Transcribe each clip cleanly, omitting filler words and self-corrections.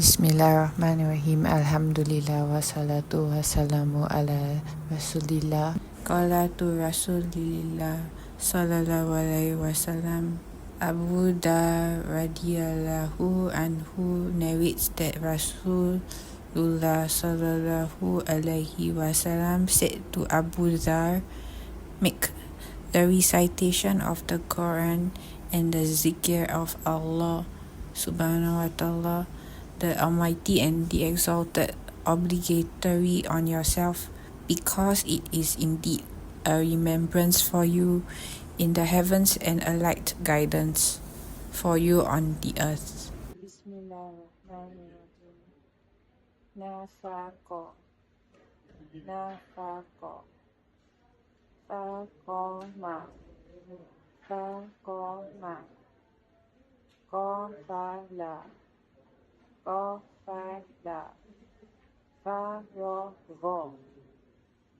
Bismillahirrahmanirrahim. Alhamdulillah wassalatu wassalamu ala Rasulillah. Qalatu Rasulillah sallallahu alaihi wasallam. Abu Dar radhiyallahu anhu narrates that Rasulullah sallallahu alaihi wasallam said to Abu Dar, make the recitation of the Quran and the zikr of Allah subhanahu wa ta'ala, the Almighty and the Exalted, obligatory on yourself, because it is indeed a remembrance for you in the heavens and a light guidance for you on the earth. Bismillahirrahmanirrahim. Nafaqo, nafaqo, faqoma, faqoma, qafala, qafala, faragha,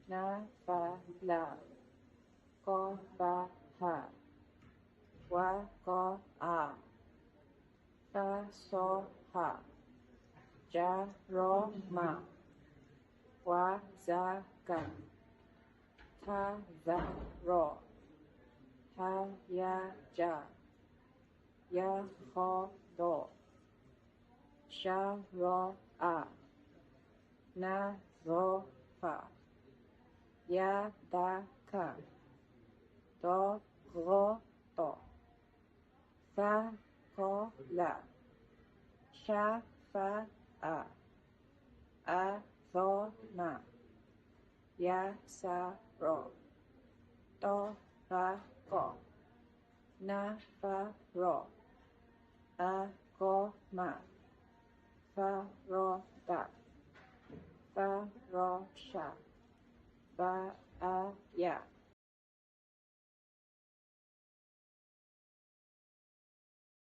nafala, qabaha, waqa'a, fasoha, jaroma, wazaka, tazaro, hayaja, yakhodo, Shara'a, Nazofa, Yadaka, Dogroto, Fakola, Shafa'a, Azona, Yasaro, Tofako, Nafaro, Akoma, Faroda, Farosha, Ba'aya,